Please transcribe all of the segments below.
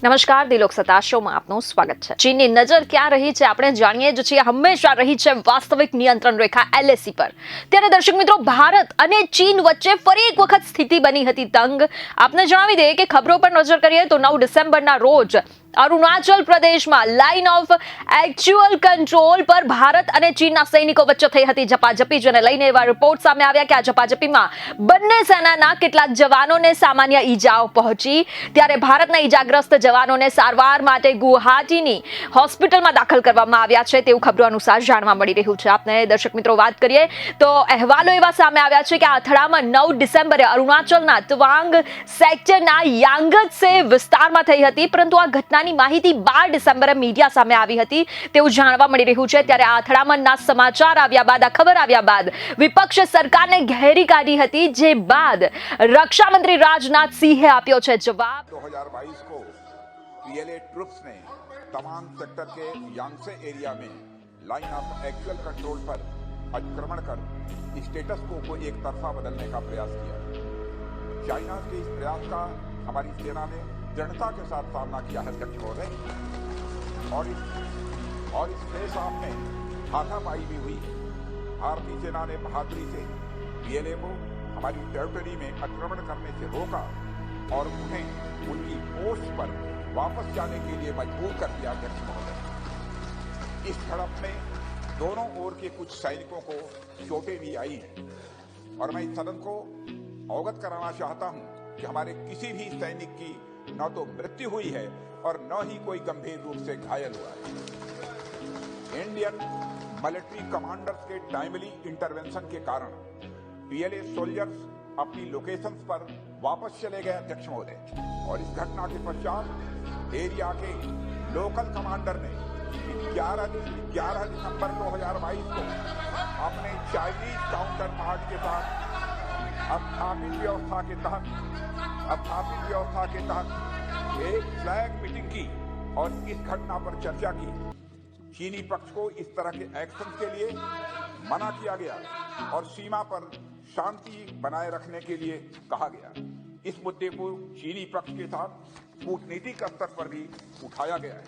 નમસ્કાર, દિલોક સત્તા શોમાં આપનું સ્વાગત છે। ચીનની નજર ક્યાં રહી છે આપણે જાણીએ જ છીએ। હંમેશા રહી છે વાસ્તવિક નિયંત્રણ રેખા LAC પર। ત્યારે દર્શક મિત્રો, ભારત અને ચીન વચ્ચે ફરી એક વખત સ્થિતિ બની હતી તંગ। આપને જણાવી દઈએ કે ખબરો પર નજર કરીએ તો 9 ડિસેમ્બરના રોજ અરુણાચલ પ્રદેશમાં લાઇન ઓફ એક્ચ્યુઅલ કંટ્રોલ પર ભારત અને ચીનના સૈનિકો વચ્ચે થઈ હતી ઝપાઝપી, જેને લઈને એવા રિપોર્ટ સામે આવ્યા કે આ ઝપાઝપીમાં બંને સેનાના કેટલાક જવાનોને સામાન્ય ઈજાઓ પહોંચી। ત્યારે ભારતના ઈજાગ્રસ્ત જવાનોને સારવાર માટે ગુવાહાટીની હોસ્પિટલમાં દાખલ કરવામાં આવ્યા છે તેવું ખબરો અનુસાર જાણવા મળી રહ્યું છે। આપને દર્શક મિત્રો વાત કરીએ તો અહેવાલો એવા સામે આવ્યા છે કે આ અથડામણ 9 ડિસેમ્બરે અરુણાચલના તવાંગ સેક્ટરના યાંગત્સે વિસ્તારમાં થઈ હતી, પરંતુ આ ઘટનાની માહિતી 12 ડિસેમ્બરે મીડિયા સામે આવી હતી તેવું જાણવા મળી રહ્યું છે। ત્યારે આ અથડામણના સમાચાર આવ્યા બાદ, આ ખબર આવ્યા બાદ વિપક્ષે સરકારને ઘેરી કાઢી હતી, જે બાદ રક્ષા મંત્રી રાજનાથ સિંહે આપ્યો છે જવાબ। 2022 को पीएलए ट्रुप्स ने तवांग सेक्टर के यांगसे एरिया में लाइन ऑफ एक्चुअल कंट्रोल पर अतिक्रमण कर स्टेटस को एक तरफा बदलने का प्रयास किया। चाइना के इस प्रयास का हमारी सेना ने दृढ़ता के साथ सामना किया है अध्यक्ष महोदय, और इस फेस ऑफ में हाथापाई भी हुई। भारतीय सेना ने बहादुरी से पीएलए को हमारी टेरिटरी में अतिक्रमण करने से रोका और उन्हें उनकी पोस्ट पर वापस जाने के लिए मजबूर कर दिया अध्यक्ष महोदय। इस झड़प में दोनों ओर के कुछ सैनिकों को चोटें भी आई हैं, और मैं इस सदन को अवगत कराना चाहता हूं कि हमारे किसी भी सैनिक की न तो मृत्यु हुई है और न ही कोई गंभीर रूप से घायल हुआ है। इंडियन मिलिट्री कमांडर्स के टाइमली इंटरवेंशन के कारण पीएलए सोल्जर्स अपनी लोकेशंस पर वापस चले गए अध्यक्ष महोदय, और इस घटना के पश्चात एरिया के लोकल कमांडर ने 11 दिसंबर 2022 को अपने चाइनीज काउंटर पार्ट के साथ स्थापित व्यवस्था के तहत एक फ्लैग मीटिंग की और इस घटना पर चर्चा की। चीनी पक्ष को इस तरह के एक्शन के लिए मना किया गया और सीमा पर शांति बनाए रखने के लिए कहा गया। इस मुद्दे को चीनी पक्ष के साथ कूटनीतिक स्तर पर भी उठाया गया है।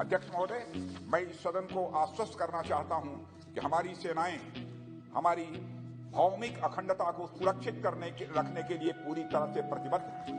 अध्यक्ष महोदय, मैं इस सदन को आश्वस्त करना चाहता हूं कि हमारी सेनाएं हमारी भौमिक अखंडता को सुरक्षित रखने के लिए पूरी तरह से प्रतिबद्ध हैं।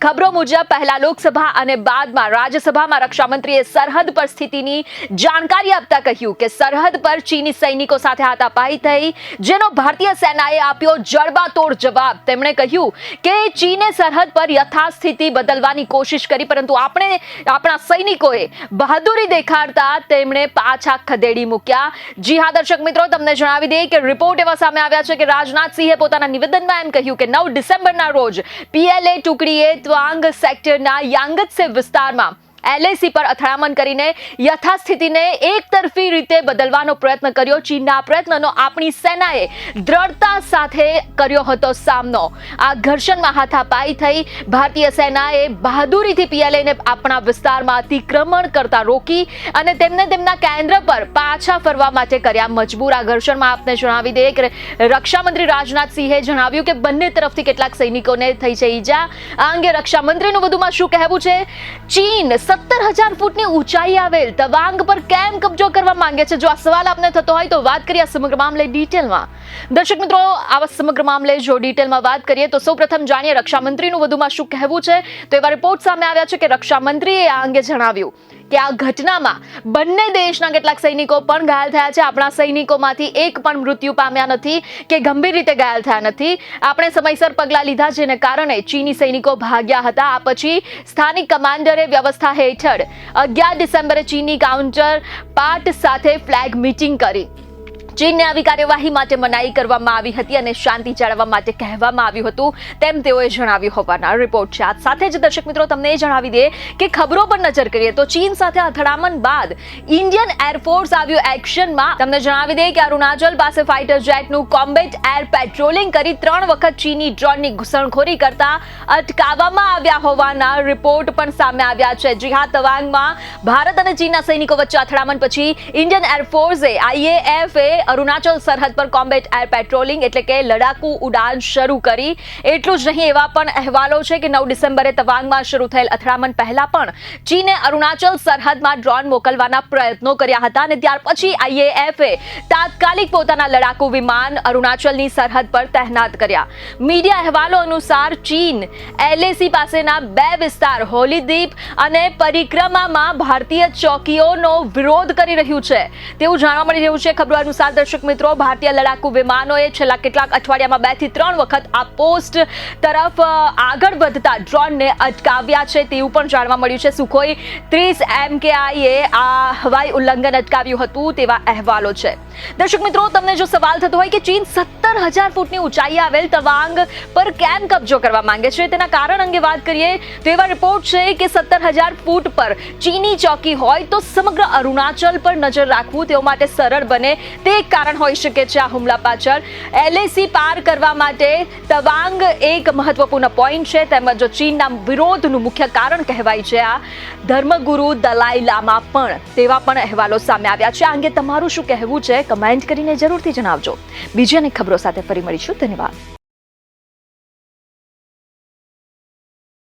ખબરો મુજબ પહેલા લોકસભા અને બાદમાં રાજ્યસભામાં રક્ષા મંત્રીએ સરહદ પર સ્થિતિની જાણકારી આપતા કહ્યું કે સરહદ પર ચીની સૈનિકો સાથે હાથાપાઈ થઈ, જેનો ભારતીય સેનાએ આપ્યો જડબાતોડ જવાબ। તેમણે કહ્યું કે ચીને સરહદ પર યથાસ્થિતિ બદલવાની કોશિશ કરી, પરંતુ આપણા સૈનિકોએ બહાદુરી દેખાડતા તેમણે પાછા ખદેડી મૂક્યા। જી હા દર્શક મિત્રો, તમને જણાવી દઈએ કે રિપોર્ટ એવા સામે આવ્યા છે કે રાજનાથ સિંહે પોતાના નિવેદનમાં એમ કહ્યું કે 9 ડિસેમ્બરના રોજ પીએલએ ટુકડી ત્વાંગ સેક્ટરના યાંગત્સે વિસ્તારમાં LAC પર અથડામણ કરીને યથાસ્થિતિને એકતરફી રીતે બદલવાનો પ્રયત્ન કર્યો। ચીનના પ્રયત્નનો આપણી સેનાએ દ્રઢતા સાથે કર્યો હતો સામનો। આ ઘર્ષણમાં હાથાપાઈ થઈ। ભારતીય સેનાએ બહાદુરીથી પીએલએને આપણા વિસ્તારમાં અતિક્રમણ કરતા રોકી અને તેમને તેમના કેન્દ્ર પર પાછા ફરવા માટે કર્યા મજબૂર। આ ઘર્ષણમાં આપને જણાવી દઈએ કે રક્ષા મંત્રી રાજનાથ સિંહે જણાવ્યું કે બંને તરફથી કેટલાક સૈનિકોને થઈ છે ઈજા। આ અંગે રક્ષા મંત્રીનું વધુમાં શું કહેવું છે? ચીન 17,000 ફૂટની ઊંચાઈ આવેલ તવાંગ પર કેમ કબજો કરવા માંગે છે? જો આ સવાલ આપને થતો હોય તો વાત કરીએ સમગ્ર મામલે ડિટેલમાં। દર્શક મિત્રો, આવા સમગ્ર મામલે જો ડિટેલમાં વાત કરીએ તો સૌપ્રથમ જાણીએ રક્ષા મંત્રીનું વધુમાં શું કહેવું છે। તો એવા રિપોર્ટ સામે આવ્યા છે કે રક્ષા મંત્રીએ આ અંગે જણાવ્યું કે આ ઘટનામાં બંને દેશના કેટલાક સૈનિકો પણ ઘાયલ થયા છે। આપણા સૈનિકોમાંથી એક પણ મૃત્યુ પામ્યા નથી કે ગંભીર રીતે ઘાયલ થયા નથી। આપણે સમયસર પગલાં લીધા, જેને કારણે ચીની સૈનિકો ભાગ્યા હતા। આ પછી સ્થાનિક કમાન્ડરે વ્યવસ્થા હેઠળ 11 ડિસેમ્બરે ચીની કાઉન્ટર પાર્ટ સાથે ફ્લેગ મીટિંગ કરી। ચીનને આવી કાર્યવાહી માટે મનાઈ કરવામાં આવી હતી અને શાંતિ જાળવવા માટે કહેવામાં આવ્યું હતું તેમ તેઓએ જણાવ્યું હોવાના રિપોર્ટ છે। સાથે જ દર્શક મિત્રો, તમને એ જણાવી દઈએ કે ખબરો પર નજર કરીએ તો ચીન સાથે અથડામણ બાદ ઇન્ડિયન એરફોર્સ આવ્યું એક્શનમાં। તમને જણાવી દઈએ કે અરુણાચલ પાસે ફાઇટર જેટનું કોમ્બેટ એર પેટ્રોલિંગ કરી 3 વખત ચીની ડ્રોનની ઘૂસણખોરી કરતા અટકાવવામાં આવ્યા હોવાના રિપોર્ટ પણ સામે આવ્યા છે। જી હા, તવાંગમાં ભારત અને ચીનના સૈનિકો વચ્ચે અથડામણ પછી ઇન્ડિયન એરફોર્સે IAF અરુણાચલ સરહદ પર કોમ્બેટ એર પેટ્રોલિંગ એટલે કે લડાકુ ઉડાન શરૂ કરી. એટલું જ નહીં, એવા પણ અહેવાલો છે કે 9 ડિસેમ્બરે તવાંગમાં શરૂ થયેલ અથડામણ પહેલા પણ ચીને અરુણાચલ સરહદમાં ડ્રોન મોકલવાના પ્રયત્નો કર્યા હતા અને ત્યાર પછી આઈએએફે તાત્કાલિક પોતાના લડાકુ વિમાન અરુણાચલની સરહદ પર તહેનાત કર્યા. મીડિયા અહેવાલો અનુસાર ચીન LAC પાસેના 2 વિસ્તાર હોલીદીપ અને પરિક્રમામાં ભારતીય ચોકીઓનો વિરોધ કરી રહ્યું છે તેવું જાણવા મળી રહ્યું છે. ખબરો અનુસાર દર્શક મિત્રો, ભારતીય લડાકુ વિમાનોએ છેલ્લા કેટલાક અઠવાડિયામાં 2 થી 3 વખત આ પોસ્ટ તરફ આગળ વધતા ડ્રોનને અટકાવ્યા છે તેવું પણ જાણવા મળ્યું છે. સુખોઈ 30 MKIએ આ હવાઈ ઉલ્લંઘન અટકાવ્યું હતું તેવા અહેવાલો છે. દર્શક મિત્રો, તમને જો સવાલ થતો હોય કે ચીન 17,000 ફૂટની ઊંચાઈએ આવેલ તવાંગ પર કેમ કબજો કરવા માંગે છે, તેના કારણ અંગે વાત કરીએ તો એવા રિપોર્ટ છે કે 17,000 ફૂટ પર ચીની ચોકી હોય તો સમગ્ર અરુણાચલ પર નજર રાખવું તેઓ માટે સરળ બને તે એક કારણ હોઈ શકે છે. આ હુમલા પાછળ LAC પાર કરવા માટે તવાંગ એક મહત્વપૂર્ણ પોઈન્ટ છે. તેમજ ચીનના વિરોધનું મુખ્ય કારણ કહેવાય છે આ ધર્મગુરુ દલાઈ લામા પણ, તેવા પણ અહેવાલો સામે આવ્યા છે. આ અંગે તમારું શું કહેવું છે કમેન્ટ કરીને જરૂરથી જણાવજો. બીજી અનેક ખબરો સાથે ફરી મળીશું. ધન્યવાદ.